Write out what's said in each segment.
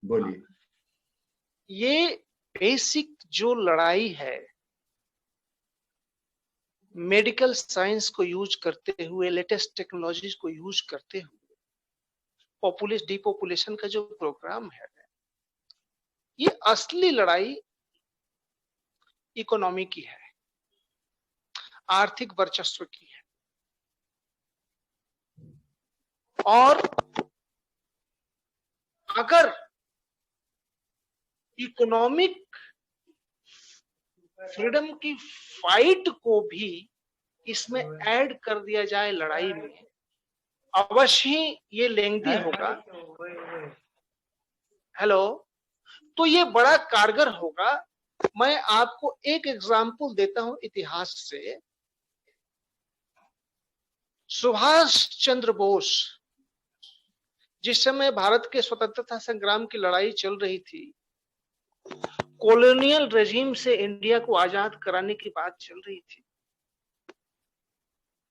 बोलिए। ये बेसिक जो लड़ाई है मेडिकल साइंस को यूज करते हुए, लेटेस्ट टेक्नोलॉजीज को यूज करते हुए डिपॉपुलेशन का जो प्रोग्राम है, ये असली लड़ाई इकोनॉमी की है, आर्थिक वर्चस्व की है। और अगर इकोनॉमिक फ्रीडम की फाइट को भी इसमें ऐड कर दिया जाए लड़ाई में, अवश्य ही ये लेंदी होगा। हेलो, तो ये बड़ा कारगर होगा। मैं आपको एक एग्जाम्पल देता हूं इतिहास से। सुभाष चंद्र बोस, जिस समय भारत के स्वतंत्रता संग्राम की लड़ाई चल रही थी, कॉलोनियल रेजिम से इंडिया को आजाद कराने की बात चल रही थी,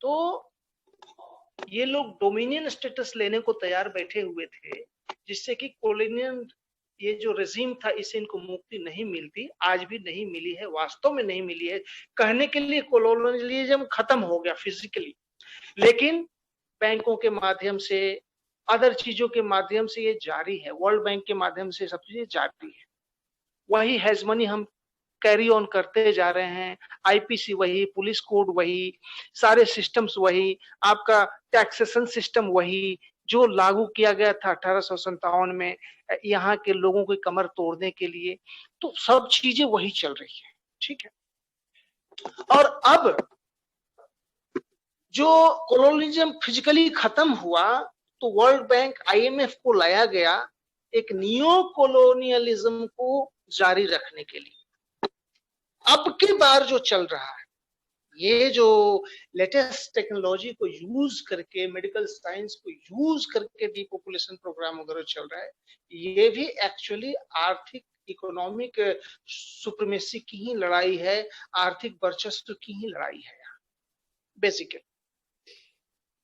तो ये लोग डोमिनियन स्टेटस लेने को तैयार बैठे हुए थे, जिससे कि कॉलोनियल ये जो रेजिम था इससे इनको मुक्ति नहीं मिलती, आज भी नहीं मिली है, वास्तव में नहीं मिली है। कहने के लिए कॉलोनियलिज्म खत्म हो गया फिजिकली, लेकिन बैंकों के माध्यम से, अदर चीजों के माध्यम से ये जारी है, वर्ल्ड बैंक के माध्यम से सब चीजें जारी है। वही हेजमनी हम कैरी ऑन करते जा रहे हैं। आईपीसी वही, पुलिस कोड वही, सारे सिस्टम्स वही, आपका टैक्सेशन सिस्टम वही जो लागू किया गया था 1857 में यहाँ के लोगों की कमर तोड़ने के लिए। तो सब चीजें वही चल रही है, ठीक है। और अब जो कॉलोनियलिज्म फिजिकली खत्म हुआ तो वर्ल्ड बैंक, आईएमएफ को लाया गया एक नियो कॉलोनियलिज्म को जारी रखने के लिए। अब की बार जो चल रहा है, ये जो लेटेस्ट टेक्नोलॉजी को यूज करके, मेडिकल साइंस को यूज करके डिपॉपुलेशन प्रोग्राम वगैरह चल रहा है, ये भी एक्चुअली आर्थिक इकोनॉमिक सुप्रीमेसी की ही लड़ाई है, आर्थिक वर्चस्व की ही लड़ाई है बेसिकली।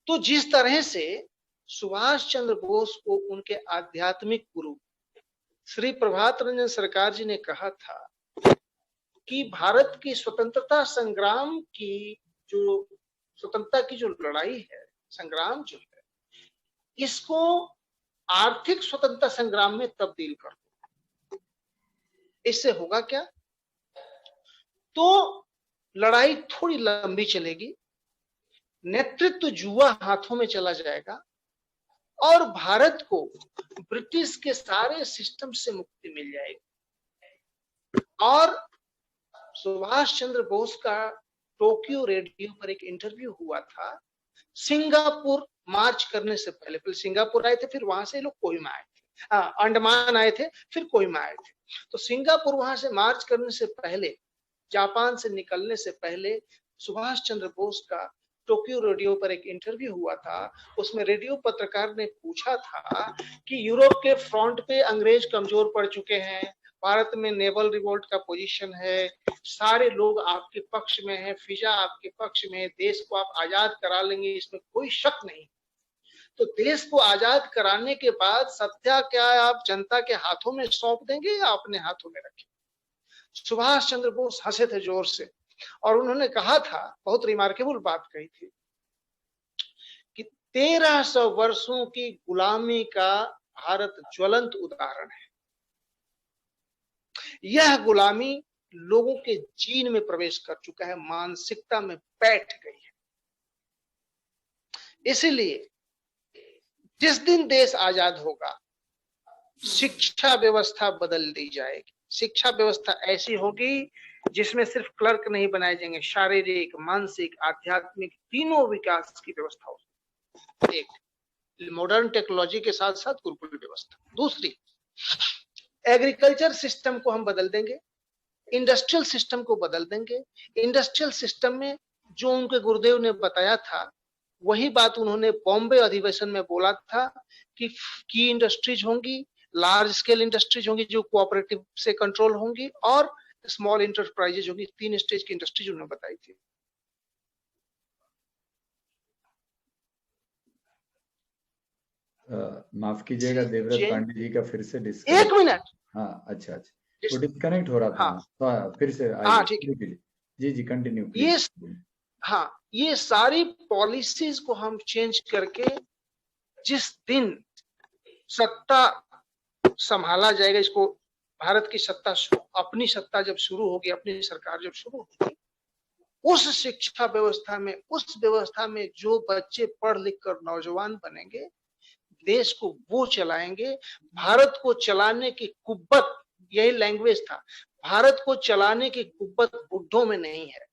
तो जिस तरह से सुभाष चंद्र बोस को उनके आध्यात्मिक गुरु श्री प्रभात रंजन सरकार जी ने कहा था कि भारत की स्वतंत्रता संग्राम की जो स्वतंत्रता की जो लड़ाई है, संग्राम जो है, इसको आर्थिक स्वतंत्रता संग्राम में तब्दील कर दो। इससे होगा क्या? तो लड़ाई थोड़ी लंबी चलेगी, नेतृत्व जुआ हाथों में चला जाएगा और भारत को ब्रिटिश के सारे सिस्टम से मुक्ति मिल जाएगी। और सुभाष चंद्र बोस का टोक्यो रेडियो पर एक इंटरव्यू हुआ था सिंगापुर मार्च करने से पहले। पहले सिंगापुर आए थे, फिर वहां से लोग कोहिमा आए थे, अंडमान आए थे, फिर कोहिमा आए थे। तो सिंगापुर वहां से मार्च करने से पहले, जापान से निकलने से पहले सुभाष चंद्र बोस का टोक्यो रेडियो पर एक इंटरव्यू हुआ था। उसमें रेडियो पत्रकार ने पूछा था कि यूरोप के फ्रंट पे अंग्रेज कमजोर पड़ चुके हैं, भारत में नेवल रिवोल्ट का पोजीशन है, सारे लोग आपके पक्ष में हैं, फिजा आपके पक्ष में है, देश को आप आजाद करा लेंगे, इसमें कोई शक नहीं। तो देश को आजाद कराने के बाद सत्ता क्या आप जनता के हाथों में सौंप देंगे या अपने हाथों में रखेंगे? सुभाष चंद्र बोस हंसे थे जोर से और उन्होंने कहा था, बहुत रिमार्केबल बात कही थी कि 1300 वर्षों की गुलामी का भारत ज्वलंत उदाहरण है। यह गुलामी लोगों के जीन में प्रवेश कर चुका है, मानसिकता में बैठ गई है। इसलिए जिस दिन देश आजाद होगा, शिक्षा व्यवस्था बदल दी जाएगी। शिक्षा व्यवस्था ऐसी होगी जिसमें सिर्फ क्लर्क नहीं बनाए जाएंगे, शारीरिक, मानसिक, आध्यात्मिक तीनों विकास की व्यवस्था होगी। एक मॉडर्न टेक्नोलॉजी के साथ साथ गुरुकुल व्यवस्था। दूसरी, एग्रीकल्चर सिस्टम को हम बदल देंगे, इंडस्ट्रियल सिस्टम को बदल देंगे। इंडस्ट्रियल सिस्टम में जो उनके गुरुदेव ने बताया था वही बात उन्होंने बॉम्बे अधिवेशन में बोला था कि की इंडस्ट्रीज होंगी, लार्ज स्केल इंडस्ट्रीज होंगी जो कोऑपरेटिव से कंट्रोल होंगी, और स्मॉल इंटरप्राइजेज होंगी। 3 स्टेज की इंडस्ट्रीज उन्होंने बताई थी। माफ कीजिएगा देवव्रत पांडे जी का फिर से एक डिस्कनेक्ट। मिनट। हाँ अच्छा अच्छा, वो डिस्कनेक्ट हो रहा था। हाँ तो फिर से हाँ आइए ठीक है। प्लीज। जी जी कंटिन्यू ये प्लीज। हाँ, ये सारी पॉलिसीज को हम चेंज करके जिस दिन सत्ता संभाला जाएगा, इसको भारत की सत्ता, अपनी सत्ता जब शुरू होगी, अपनी सरकार जब शुरू होगी, उस शिक्षा व्यवस्था में, उस व्यवस्था में जो बच्चे पढ़ लिख कर नौजवान बनेंगे, देश को वो चलाएंगे। भारत को चलाने की कुव्वत, यही लैंग्वेज था, भारत को चलाने की कुव्वत बुड्ढों में नहीं है।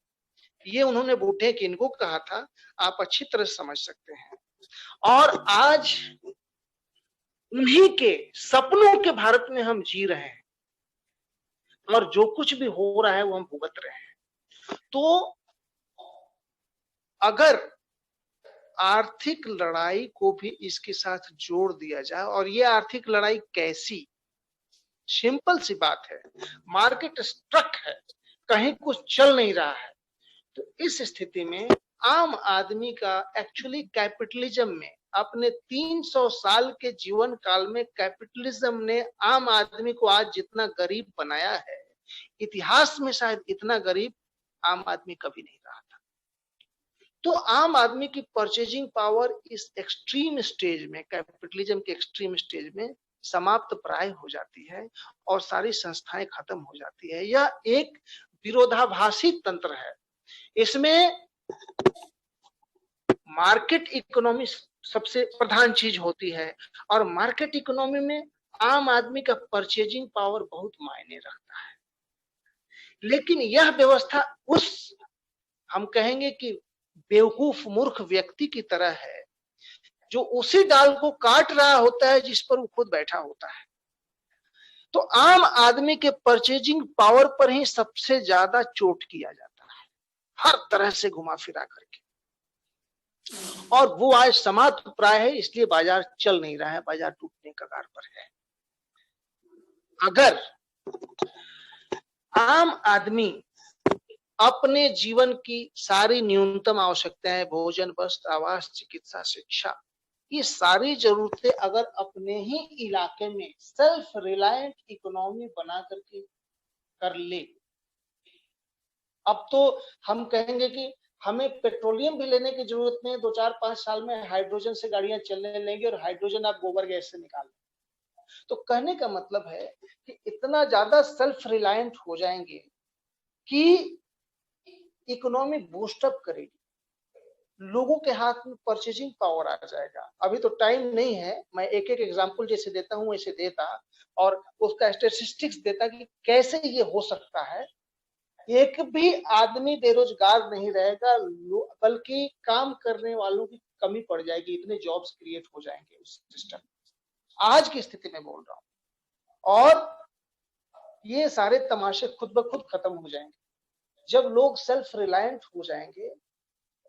ये उन्होंने बूढ़े किनको कहा था, आप अच्छी तरह समझ सकते हैं। और आज उन्हीं के सपनों के भारत में हम जी रहे हैं, और जो कुछ भी हो रहा है वो हम भुगत रहे हैं। तो अगर आर्थिक लड़ाई को भी इसके साथ जोड़ दिया जाए, और ये आर्थिक लड़ाई कैसी, सिंपल सी बात है, मार्केट स्ट्रक है, कहीं कुछ चल नहीं रहा है। तो इस स्थिति में आम आदमी का एक्चुअली कैपिटलिज्म में, अपने 300 साल के जीवन काल में कैपिटलिज्म ने आम आदमी को आज जितना गरीब बनाया है, इतिहास में शायद इतना गरीब आम आदमी कभी नहीं रहा था। तो आम आदमी की परचेजिंग पावर इस एक्सट्रीम स्टेज में, कैपिटलिज्म के एक्सट्रीम स्टेज में समाप्त प्राय हो जाती है, और सारी संस्थाएं खत्म हो जाती है। यह एक विरोधाभासी तंत्र है। इसमें मार्केट इकोनॉमी सबसे प्रधान चीज होती है, और मार्केट इकोनॉमी में आम आदमी का परचेजिंग पावर बहुत मायने रखता है। लेकिन यह व्यवस्था उस, हम कहेंगे कि बेवकूफ मूर्ख व्यक्ति की तरह है, जो उसी डाल को काट रहा होता है जिस पर वो खुद बैठा होता है। तो आम आदमी के परचेजिंग पावर पर ही सबसे ज्यादा चोट किया जाता है, हर तरह से घुमा फिरा करके, और वो आज समाप्त प्राय है। इसलिए बाजार चल नहीं रहा है, बाजार टूटने कगार पर है। अगर आम आदमी अपने जीवन की सारी न्यूनतम आवश्यकताएं, भोजन, वस्त्र, आवास, चिकित्सा, शिक्षा, ये सारी जरूरतें अगर अपने ही इलाके में सेल्फ रिलायंट इकोनॉमी बना करके कर ले, अब तो हम कहेंगे कि हमें पेट्रोलियम भी लेने की जरूरत नहीं, 2-4-5 साल में हाइड्रोजन से गाड़ियां चलने लगेंगी, और हाइड्रोजन आप गोबर गैस से निकाल। तो कहने का मतलब है कि इतना ज्यादा सेल्फ रिलायंट हो जाएंगे कि इकोनॉमी बूस्टअप करेगी, लोगों के हाथ में परचेजिंग पावर आ जाएगा। अभी तो टाइम नहीं है, मैं एक एक एग्जांपल जैसे देता हूं वैसे देता, और उसका स्टैटिस्टिक्स देता कि कैसे ये हो सकता है। एक भी आदमी बेरोजगार नहीं रहेगा, बल्कि काम करने वालों की कमी पड़ जाएगी, इतने जॉब्स क्रिएट हो जाएंगे उस सिस्टम, आज की स्थिति में बोल रहा हूं। और ये सारे तमाशे खुद ब खुद खत्म हो जाएंगे। जब लोग सेल्फ रिलायंट हो जाएंगे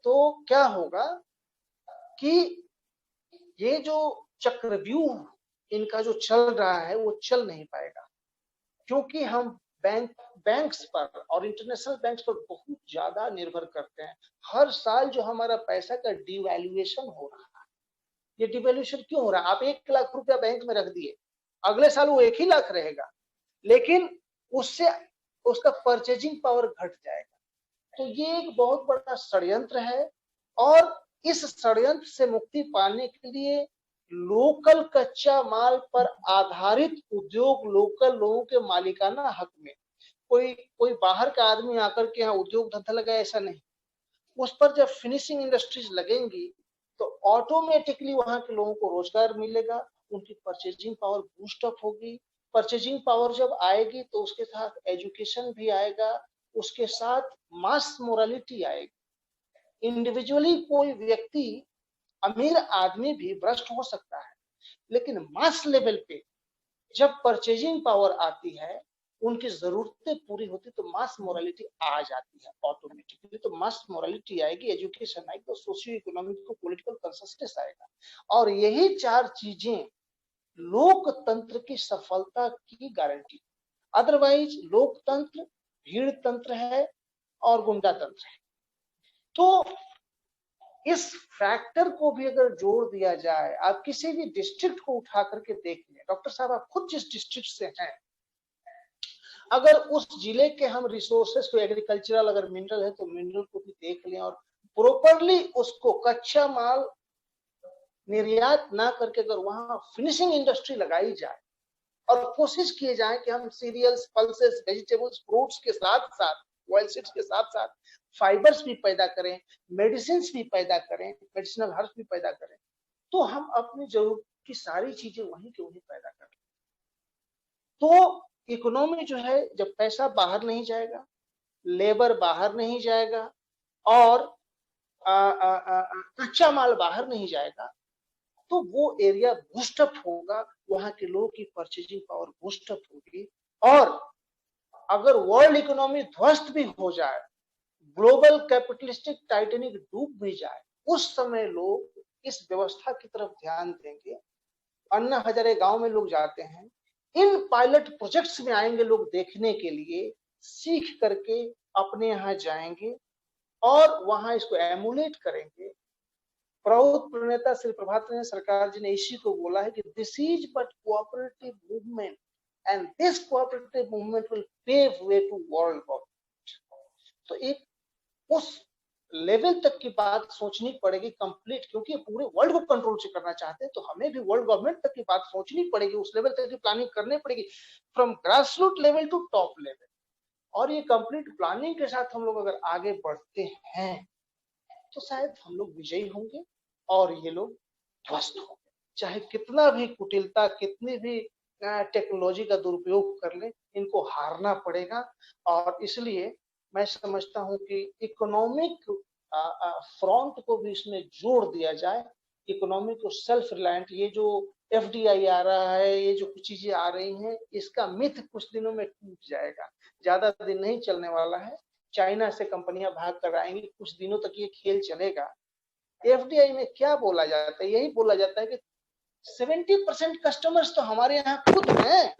तो क्या होगा कि ये जो चक्रव्यूह इनका जो चल रहा है वो चल नहीं पाएगा, क्योंकि हम बैंक्स पर और इंटरनेशनल बैंक्स पर बहुत ज्यादा निर्भर करते हैं। हर साल जो हमारा पैसा का डिवैल्यूएशन हो रहा है, ये डिवैल्यूएशन क्यों हो रहा है? आप 1 लाख रुपया बैंक में रख दिए, अगले साल वो 1 ही लाख रहेगा, लेकिन उससे उसका परचेजिंग पावर घट जाएगा। तो ये एक बहुत बड़ा षड्यंत्र है, और इस षड्यंत्र से मुक्ति पाने के लिए लोकल कच्चा माल पर आधारित उद्योग, लोकल लोगों के मालिकाना हक में, कोई कोई बाहर का आदमी आकर के यहाँ उद्योग धंधा लगाए ऐसा नहीं, उस पर जब फिनिशिंग इंडस्ट्रीज लगेंगी तो ऑटोमेटिकली वहां के लोगों को रोजगार मिलेगा, उनकी परचेजिंग पावर बूस्ट अप होगी। परचेजिंग पावर जब आएगी तो उसके साथ एजुकेशन भी आएगा, उसके साथ मास मोरालिटी आएगी। इंडिविजुअली कोई व्यक्ति, अमीर आदमी भी भ्रष्ट हो सकता है, लेकिन मास लेवल पे जब परचेजिंग पावर आती है, उनकी जरूरतें पूरी होती, तो मास मोरालिटी आ जाती है ऑटोमेटिकली। तो मास मोरालिटी आएगी, एजुकेशन आएगी, तो सोशियो इकोनॉमिक को पॉलिटिकल कंसिस्टेंस आएगा। और यही 4 चीजें लोकतंत्र की सफलता की गारंटी। अदरवाइज लोकतंत्र भीड़ तंत्र है और गुंडा तंत्र है। तो इस फैक्टर को भी अगर जोड़ दिया जाए, आप किसी भी डिस्ट्रिक्ट को उठा करके देख लें, डॉक्टर साहब आप खुद जिस डिस्ट्रिक्ट से हैं, अगर उस जिले के हम रिसोर्सेस को, एग्रीकल्चरल अगर मिनरल है तो मिनरल को भी देख लें और प्रॉपरली उसको कच्चा माल निर्यात ना करके अगर वहां फिनिशिंग इंडस्ट्री लगाई जाए और कोशिश किए जाए कि हम सीरियल्स, पल्सेस, वेजिटेबल्स, फ्रूट्स के साथ साथ, ऑयल सीड्स के साथ साथ फाइबर्स भी पैदा करें, मेडिसिन भी पैदा करें, मेडिसिनल हर्ब्स भी पैदा करें, तो हम अपनी जरूरत की सारी चीजें वहीं के वहीं पैदा करें। तो इकोनॉमी जो है, जब पैसा बाहर नहीं जाएगा, लेबर बाहर नहीं जाएगा और कच्चा माल बाहर नहीं जाएगा, तो वो एरिया बूस्टअप होगा, वहां के लोगों की परचेजिंग पावर बूस्टअप होगी। और अगर वर्ल्ड इकोनॉमी ध्वस्त भी हो जाए, ग्लोबल कैपिटलिस्टिक टाइटेनिक डूब भी जाए, उस समय लोग इस व्यवस्था की तरफ ध्यान देंगे। अन्ना हजारे गांव में लोग जाते हैं, इन पायलट प्रोजेक्ट्स में आएंगे लोग देखने के लिए, सीख करके अपने यहाँ जाएंगे और वहां इसको एमुलेट करेंगे। प्रौद्ध प्रणेता श्री प्रभात रंजन सरकार जी ने इसी को बोला है कि this is but cooperative movement and this cooperative movement will pave way to world government. तो एक उस लेवल तक की बात सोचनी पड़ेगी कंप्लीट, क्योंकि पूरे वर्ल्ड को कंट्रोल से करना चाहते हैं, तो हमें भी वर्ल्ड गवर्नमेंट तक की बात सोचनी पड़ेगी, उस लेवल तक की प्लानिंग करनी पड़ेगी, from grass root level to top level. और ये कंप्लीट प्लानिंग के साथ हम लोग अगर आगे बढ़ते हैं तो शायद हम लोग विजयी होंगे और ये लोग ध्वस्त होंगे। चाहे कितना भी कुटिलता, कितनी भी टेक्नोलॉजी का दुरुपयोग कर ले, इनको हारना पड़ेगा। और इसलिए मैं समझता हूं कि इकोनॉमिक फ्रंट को भी इसमें जोड़ दिया जाए, इकोनॉमी को सेल्फ रिलायंट, ये जो एफडीआई आ रहा है, ये जो कुछ चीजें आ रही हैं, इसका मिथ कुछ दिनों में टूट जाएगा, ज्यादा दिन नहीं चलने वाला है। चाइना से कंपनियां भाग कर आएंगी, कुछ दिनों तक ये खेल चलेगा। एफडीआई में क्या बोला जाता है, यही बोला जाता है कि 70% कस्टमर्स तो हमारे यहाँ खुद हैं,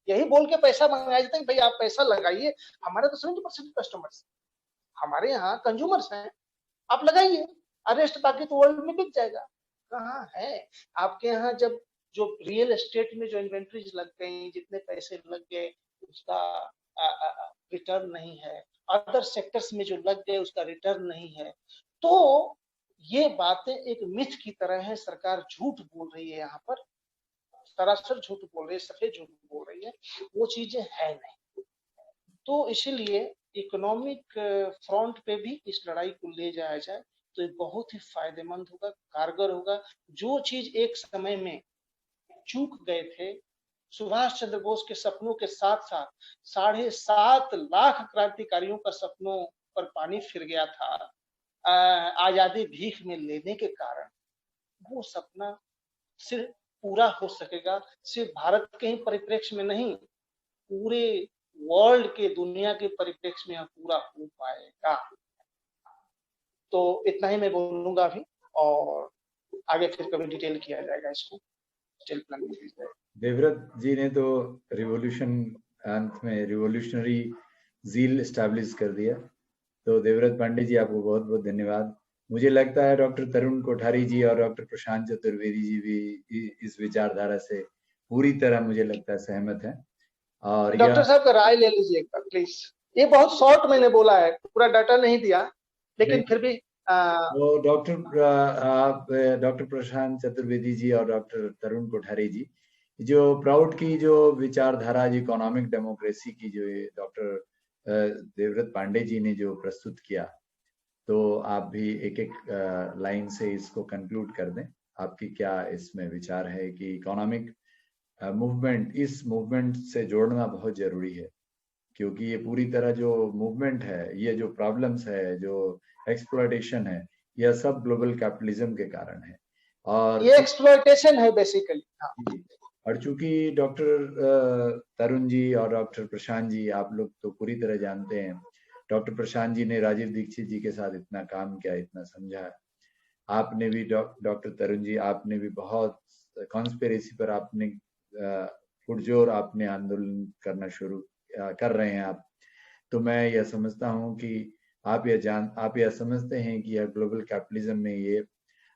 यही बोल के पैसा मंगाया जाता है कि भाई आप पैसा लगाइए, हमारे तो 70% कस्टमर्स हमारे यहाँ कंज्यूमर्स हैं, आप लगाइए, अरेस्ट बाकी तो वर्ल्ड में बिक जाएगा। कहाँ है आपके यहाँ? जब जो रियल एस्टेट में जो इन्वेंट्रीज लग गई, जितने पैसे लग गए, उसका रिटर्न नहीं है, अदर सेक्टर्स में जो लग गए उसका रिटर्न नहीं है। तो ये बातें एक मिथ की तरह है, सरकार झूठ बोल रही है, यहाँ पर सरासर झूठ बोल रही है, सफेद झूठ बोल रही है, वो चीजें है नहीं। तो इसीलिए इकोनॉमिक फ्रंट पे भी इस लड़ाई को ले जाया जाए तो ये बहुत ही फायदेमंद होगा, कारगर होगा। जो चीज एक समय में चूक गए थे, सुभाष चंद्र बोस के सपनों के साथ साथ 7.5 लाख क्रांतिकारियों का सपनों पर पानी फिर गया था आजादी भीख में लेने के कारण, वो सपना सिर्फ पूरा हो सकेगा सिर्फ भारत के ही परिप्रेक्ष्य में नहीं, पूरे वर्ल्ड के, दुनिया के परिप्रेक्ष्य में पूरा हो पाएगा। तो इतना ही मैं बोलूंगा अभी, और आगे फिर कभी डिटेल किया जाएगा, इसको डिटेल प्लानिंग की जाएगी। देवव्रत जी ने तो रिवॉल्यूशन अंत में रिवॉल्यूशनरी जील एस्टैब्लिश कर दिया। तो देवव्रत पांडे जी, आपको बहुत बहुत धन्यवाद। मुझे लगता है डॉक्टर तरुण कोठारी जी और डॉक्टर प्रशांत चतुर्वेदी जी भी इस विचारधारा से पूरी तरह मुझे लगता है सहमत हैं। और डॉक्टर साहब का राय ले लीजिए एक बार प्लीज। ये बहुत शॉर्ट मैंने बोला है, पूरा डाटा नहीं दिया, लेकिन फिर भी वो डॉक्टर प्रशांत चतुर्वेदी जी और डॉक्टर तरुण कोठारी जी, जो प्राउड की जो विचारधारा, इकोनॉमिक डेमोक्रेसी की जो डॉक्टर देवव्रत पांडे जी ने जो प्रस्तुत किया, तो आप भी एक एक लाइन से इसको कंक्लूड कर दें। आपकी क्या इसमें विचार है कि इकोनॉमिक मूवमेंट, इस मूवमेंट से जोड़ना बहुत जरूरी है, क्योंकि ये पूरी तरह जो मूवमेंट है, ये जो प्रॉब्लम्स है, जो एक्सप्लॉयटेशन है, यह सब ग्लोबल कैपिटलिज्म के कारण है। और ये एक्सप्लॉयटेशन है बेसिकली। हाँ। और चूंकि डॉक्टर तरुण जी और डॉक्टर प्रशांत जी, आप लोग तो पूरी तरह जानते हैं, डॉक्टर प्रशांत जी ने राजीव दीक्षित जी के साथ इतना काम किया, इतना समझा। आपने भी डॉक्टर तरुण जी, आपने भी बहुत कॉन्स्पिरेसी पर आपने पुरजोर आपने आंदोलन करना शुरू कर रहे हैं आप। तो मैं यह समझता हूं कि आप यह समझते हैं कि यह ग्लोबल कैपिटलिज्म में ये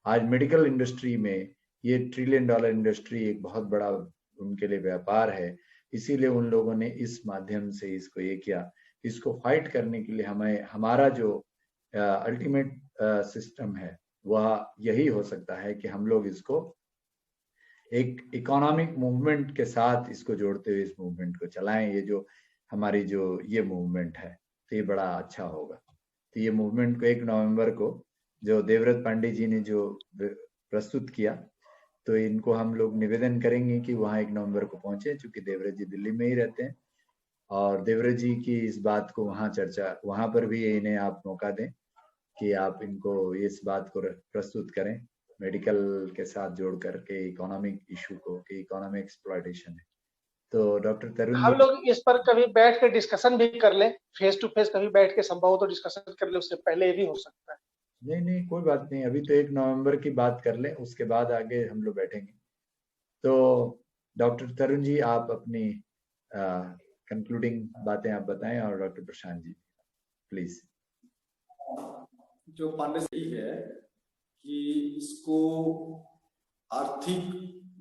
आज मेडिकल इंडस्ट्री में ये $1 ट्रिलियन इंडस्ट्री एक बहुत बड़ा उनके लिए व्यापार है। इसीलिए उन लोगों ने इस माध्यम से इसको ये किया। इसको फाइट करने के लिए हमें हमारा जो अल्टीमेट सिस्टम है वह यही हो सकता है कि हम लोग इसको एक इकोनॉमिक मूवमेंट के साथ इसको जोड़ते हुए इस मूवमेंट को चलाएं। ये जो हमारी जो ये मूवमेंट है तो ये बड़ा अच्छा होगा। तो ये मूवमेंट को 1 नवंबर को जो देवव्रत पांडे जी ने जो प्रस्तुत किया, तो इनको हम लोग निवेदन करेंगे कि वहाँ 1 नवंबर को पहुंचे, चूंकि देवव्रत जी दिल्ली में ही रहते हैं और देवव्रत जी की इस बात को वहाँ पर भी इन्हें आप मौका दें कि आप इनको इस बात को प्रस्तुत करें मेडिकल के साथ जोड़ करके इकोनॉमिक इशू को कि इकोनॉमिक एक्सप्लॉयटेशन है। तो डॉक्टर तरुण हम लोग इस पर कभी बैठ के डिस्कशन भी कर लें, फेस टू फेस कभी बैठ के संभव हो तो डिस्कशन कर ले, उससे पहले भी हो सकता है। नहीं कोई बात नहीं, अभी तो 1 नवंबर की बात कर लें, उसके बाद आगे हम लोग बैठेंगे। तो डॉक्टर तरुण जी आप अपनी कंक्लूडिंग बातें आप बताएं और डॉक्टर प्रशांत जी प्लीज। जो पांडे सही है कि इसको आर्थिक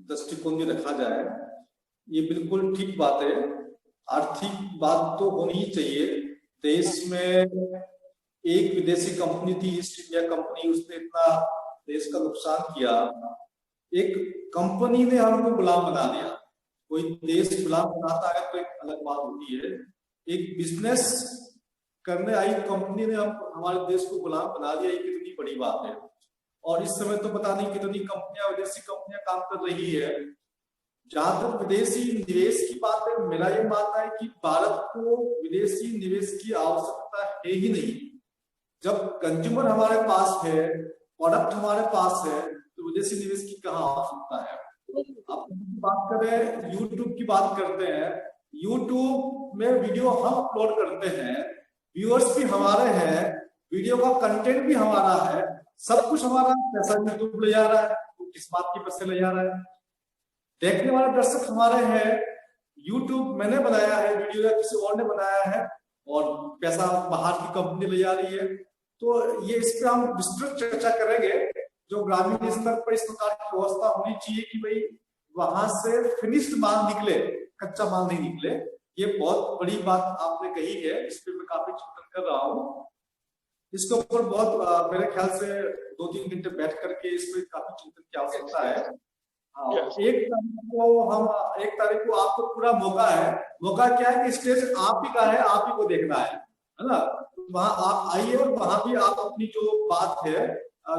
दृष्टिकोण में रखा जाए, ये बिल्कुल ठीक बात है। आर्थिक बात तो होनी ही चाहिए। देश में एक विदेशी कंपनी थी ईस्ट इंडिया कंपनी, उसने इतना देश का नुकसान किया। एक कंपनी ने हमको गुलाम बना दिया। कोई देश गुलाम बनाता है तो एक अलग बात होती है, एक बिजनेस करने आई कंपनी ने हमारे देश को गुलाम बना दिया, ये कितनी बड़ी बात है। और इस समय तो पता नहीं कितनी कंपनियां, विदेशी कंपनियां काम कर रही है। जहां तक विदेशी निवेश की बात है, मेरा ये मानना है कि भारत को विदेशी निवेश की आवश्यकता है ही नहीं। जब कंज्यूमर हमारे पास है, प्रोडक्ट हमारे पास है, तो विदेशी निवेश की कहाँ आवश्यकता है। आप बात करें यूट्यूब की बात करते हैं, यूट्यूब में वीडियो हम अपलोड करते हैं, व्यूअर्स भी हमारे हैं, वीडियो का कंटेंट भी हमारा है, सब कुछ हमारा, पैसा यूट्यूब ले जा रहा है, तो किस बात की पैसे ले जा रहा है। देखने वाले दर्शक हमारे हैं, यूट्यूब मैंने बनाया है वीडियो या किसी और ने बनाया है और पैसा बाहर की कंपनी ले जा रही है। तो ये इस पर हम विस्तृत चर्चा करेंगे। जो ग्रामीण स्तर पर इस प्रकार की व्यवस्था होनी चाहिए कि भाई वहां से फिनिश्ड माल निकले, कच्चा माल नहीं निकले। ये बहुत बड़ी बात आपने कही है, इस पर मैं काफी चिंतन कर रहा हूँ। इसके ऊपर बहुत मेरे ख्याल से 2-3 घंटे बैठ करके इस पर काफी चिंतन की आवश्यकता है। 1 तारीख को आपको पूरा मौका है। मौका क्या है कि स्टेज आप ही का है, आप ही को देखना है ना। वहां आप आइए और वहां भी आप अपनी जो बात है,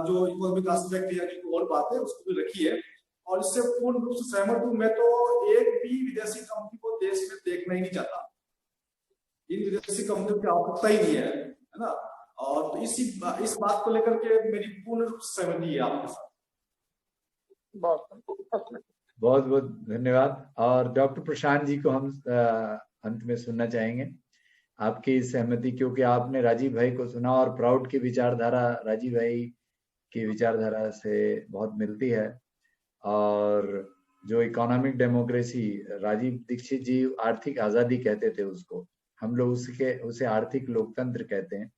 जो इकोनॉमिक एस्पेक्ट या जो और बात है उसको भी रखिए। और इससे पूर्ण रूप से सहमत हूं। मैं तो एक भी विदेशी कंपनी को देश में देखना ही नहीं चाहता। इन विदेशी कंपनियों की आवश्यकता ही नहीं है ना। और तो इस बात को लेकर के मेरी पूर्ण रूप से सहमति है आपके साथ। बहुत बहुत धन्यवाद। और डॉक्टर प्रशांत जी को हम अंत में सुनना चाहेंगे आपकी सहमति, क्योंकि आपने राजीव भाई को सुना और प्राउड की विचारधारा राजीव भाई की विचारधारा से बहुत मिलती है। और जो इकोनॉमिक डेमोक्रेसी, राजीव दीक्षित जी आर्थिक आजादी कहते थे उसको, हम लोग उसे आर्थिक लोकतंत्र कहते हैं,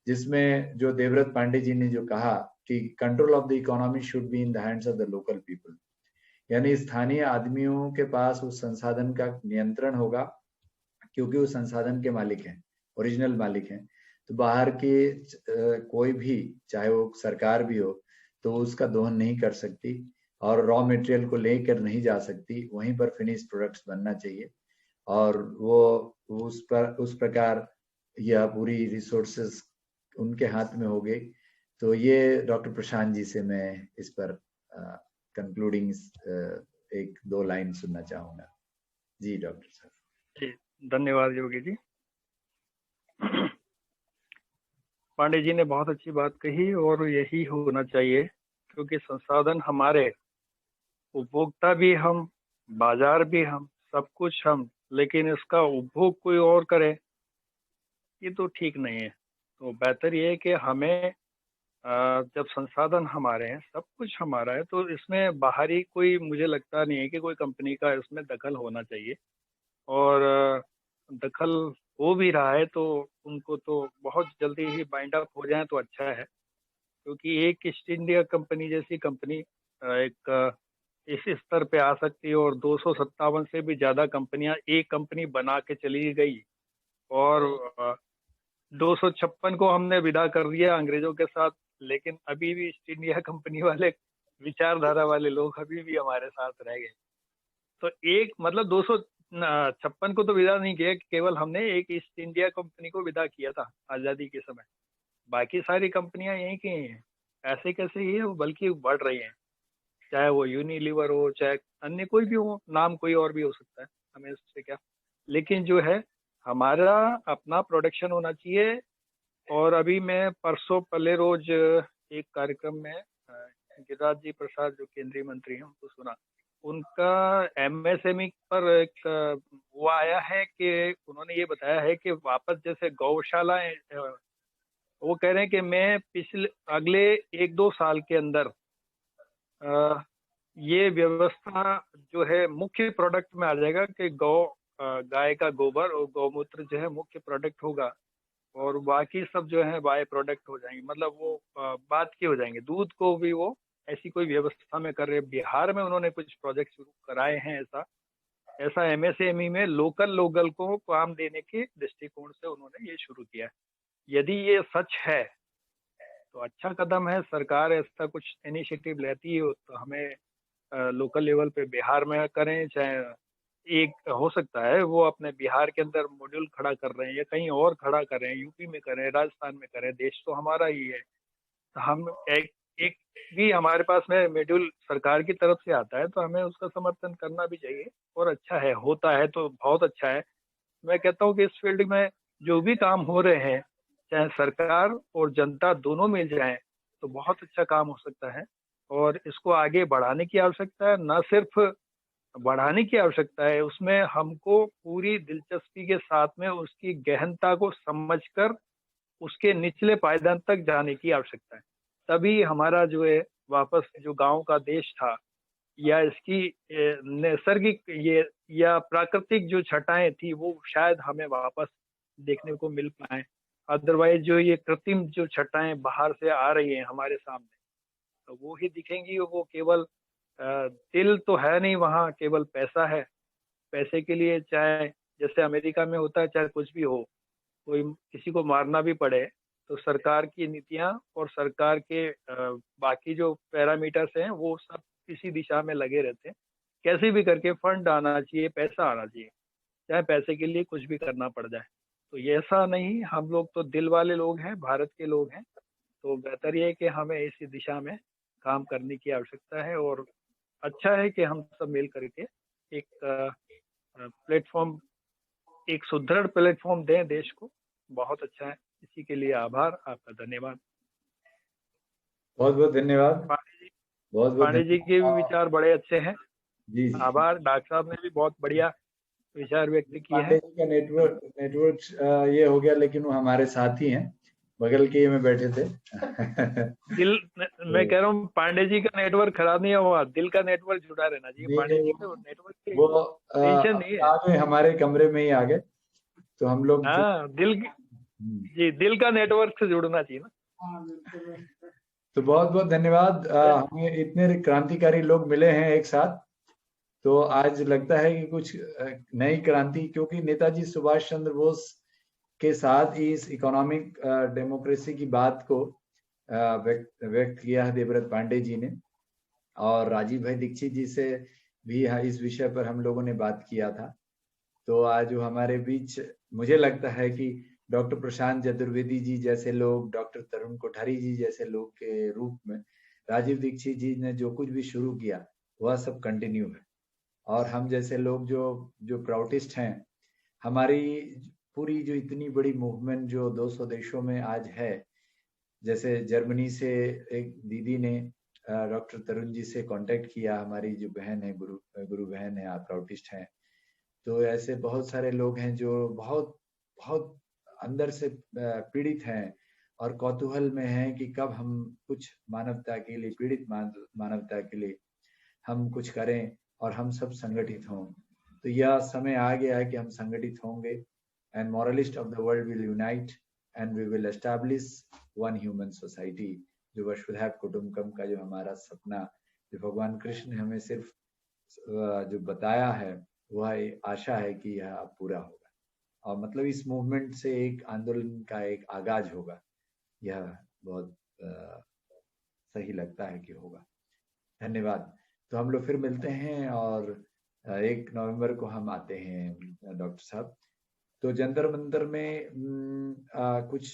जिसमें जो देवव्रत पांडे जी ने जो कहा कि control of the economy should be in the hands of the local people, यानी स्थानीय आदमियों के पास उस संसाधन का नियंत्रण होगा क्योंकि वो संसाधन के मालिक हैं, ओरिजिनल मालिक हैं। तो बाहर के कोई भी, चाहे वो सरकार भी हो, तो उसका दोहन नहीं कर सकती और रॉ मटेरियल को लेकर नहीं जा सकती। वहीं पर फिनिश प्रोडक्ट्स बनना चाहिए और वो उस प्रकार यह पूरी रिसोर्सेस उनके हाथ में हो गई। तो ये डॉक्टर प्रशांत जी से मैं इस पर कंक्लूडिंग 1-2 लाइन सुनना चाहूंगा। जी डॉक्टर साहब। धन्यवाद योगी जी। पांडे जी ने बहुत अच्छी बात कही और यही होना चाहिए, क्योंकि संसाधन हमारे, उपभोक्ता भी हम, बाजार भी हम, सब कुछ हम, लेकिन इसका उपभोग कोई और करे ये तो ठीक नहीं है। तो बेहतर ये है कि हमें जब संसाधन हमारे हैं, सब कुछ हमारा है, तो इसमें बाहरी कोई, मुझे लगता नहीं है कि कोई कंपनी का इसमें दखल होना चाहिए। और दखल हो भी रहा है, तो उनको तो बहुत जल्दी ही बाइंड अप हो जाए तो अच्छा है, क्योंकि एक ईस्ट इंडिया कंपनी जैसी कंपनी एक इस स्तर पे आ सकती है, और 257 से भी ज्यादा कंपनियां एक कंपनी बना के चली गई, और 256 को हमने विदा कर दिया अंग्रेजों के साथ, लेकिन अभी भी ईस्ट इंडिया कंपनी वाले विचारधारा वाले लोग अभी भी हमारे साथ रह गए। तो एक मतलब 256 को तो विदा नहीं किया, केवल हमने एक ईस्ट इंडिया कंपनी को विदा किया था आजादी के समय, बाकी सारी कंपनियां यहीं की ही हैं। ऐसे कैसे ही है, वो बल्कि बढ़ रही हैं, चाहे वो यूनिलीवर हो, चाहे अन्य कोई भी हो, नाम कोई और भी हो सकता है, हमें उससे क्या। लेकिन जो है हमारा अपना प्रोडक्शन होना चाहिए। और अभी मैं परसों पहले रोज एक कार्यक्रम में गिरिराज जी प्रसाद जो केंद्रीय मंत्री हैं उनको सुना, उनका एमएसएमई पर एक वो आया है कि उन्होंने ये बताया है कि वापस जैसे गौशालाएं, वो कह रहे हैं कि मैं पिछले अगले 1-2 साल के अंदर ये व्यवस्था जो है मुख्य प्रोडक्ट में आ जाएगा कि गाय का गोबर और गौमूत्र जो है मुख्य प्रोडक्ट होगा, और बाकी सब जो है बाय प्रोडक्ट हो जाएंगे, मतलब वो बात की हो जाएंगे। दूध को भी वो ऐसी कोई व्यवस्था में कर रहे हैं। बिहार में उन्होंने कुछ प्रोजेक्ट शुरू कराए हैं, ऐसा एमएसएमई में लोकल को काम देने के दृष्टिकोण से उन्होंने ये शुरू किया है। यदि ये सच है तो अच्छा कदम है, सरकार ऐसा कुछ इनिशिएटिव लेती है तो हमें लोकल लेवल पे बिहार में करें, चाहे एक हो सकता है वो अपने बिहार के अंदर मॉड्यूल खड़ा कर रहे हैं या कहीं और खड़ा कर रहे हैं, यूपी में करें, राजस्थान में करें, देश तो हमारा ही है। तो हम एक भी हमारे पास में मॉड्यूल सरकार की तरफ से आता है तो हमें उसका समर्थन करना भी चाहिए, और अच्छा है, होता है तो बहुत अच्छा है। मैं कहता हूँ कि इस फील्ड में जो भी काम हो रहे हैं, चाहे सरकार और जनता दोनों मिल जाएं तो बहुत अच्छा काम हो सकता है, और इसको आगे बढ़ाने की आवश्यकता है। न सिर्फ बढ़ाने की आवश्यकता है, उसमें हमको पूरी दिलचस्पी के साथ में उसकी गहनता को समझकर उसके निचले पायदान तक जाने की आवश्यकता है। तभी हमारा जो है वापस जो गांव का देश था, या इसकी नैसर्गिक ये या प्राकृतिक जो छटाएं थी वो शायद हमें वापस देखने को मिल पाए। अदरवाइज जो ये कृत्रिम जो छटाएं बाहर से आ रही हैं हमारे सामने, तो वो ही दिखेंगी। वो केवल दिल तो है नहीं वहाँ, केवल पैसा है। पैसे के लिए चाहे जैसे अमेरिका में होता है, चाहे कुछ भी हो, कोई किसी को मारना भी पड़े तो सरकार की नीतियां और सरकार के बाकी जो पैरामीटर्स हैं वो सब इसी दिशा में लगे रहते हैं। कैसे भी करके फंड आना चाहिए, पैसा आना चाहिए, चाहे पैसे के लिए कुछ भी करना पड़ जाए। तो ये ऐसा नहीं, हम लोग तो दिल वाले लोग हैं, भारत के लोग हैं, तो बेहतर ये है कि हमें इसी दिशा में काम करने की आवश्यकता है। और अच्छा है कि हम सब मिल करके एक प्लेटफॉर्म, एक सुदृढ़ प्लेटफॉर्म दें देश को। बहुत अच्छा है, इसी के लिए आभार, आपका धन्यवाद। बहुत बहुत धन्यवाद। बहुत बहुत पांडे जी के भी विचार बड़े अच्छे हैं, जी जी। आभार। डॉक्टर साहब ने भी बहुत बढ़िया विचार व्यक्त किए पांडे हैं। जी का नेटवर्क ये हो गया, लेकिन वो हमारे साथ ही हैं, बगल के में बैठे थे। मैं कह रहा हूँ पांडे जी का नेटवर्क खराब नहीं हुआ, दिल का नेटवर्क जुड़ा रहना चाहिए। पांडे जी का नेटवर्क की वो टेंशन नहीं है। आ गए, हमारे कमरे में ही आ गए, तो हम लोग हाँ, जी दिल का नेटवर्क से जुड़ना चाहिए ना। तो बहुत बहुत धन्यवाद। हमें इतने क्रांतिकारी लोग मिले हैं एक साथ, तो आज लगता है कि कुछ नई क्रांति, क्योंकि नेताजी सुभाष चंद्र बोस के साथ ही इस इकोनॉमिक डेमोक्रेसी की बात को व्यक्त किया है देवव्रत पांडे जी ने, और राजीव भाई दीक्षित जी से भी इस विषय पर हम लोगों ने बात किया था। तो आज वो हमारे बीच, मुझे लगता है कि डॉक्टर प्रशांत चतुर्वेदी जी जैसे लोग, डॉक्टर तरुण कोठारी जी जैसे लोग के रूप में राजीव दीक्षित जी ने जो कुछ भी शुरू किया वह सब कंटिन्यू है। और हम जैसे लोग जो प्राउडिस्ट हैं, हमारी पूरी जो इतनी बड़ी मूवमेंट जो 200 देशों में आज है, जैसे जर्मनी से एक दीदी ने डॉक्टर तरुण जी से कांटेक्ट किया, हमारी जो बहन है, गुरु बहन है, आप प्राउडिस्ट हैं। तो ऐसे बहुत सारे लोग हैं जो बहुत बहुत अंदर से पीड़ित हैं और कौतूहल में हैं कि कब हम कुछ मानवता के लिए, पीड़ित मानवता के लिए हम कुछ करें और हम सब संगठित हों। तो यह समय आ गया है कि हम संगठित होंगे and moralists of the world will unite and we will establish one human society। जो वसुधैव कुटुंबकम का जो हमारा सपना जो भगवान कृष्ण ने हमें सिर्फ जो बताया है, वह आशा है कि यह पूरा होगा और मतलब इस मूवमेंट से एक आंदोलन का एक आगाज होगा। यह बहुत सही लगता है कि होगा। धन्यवाद। तो हम लोग फिर मिलते हैं और 1 नवंबर को हम आते हैं डॉक्टर साहब। तो जंतर मंतर में कुछ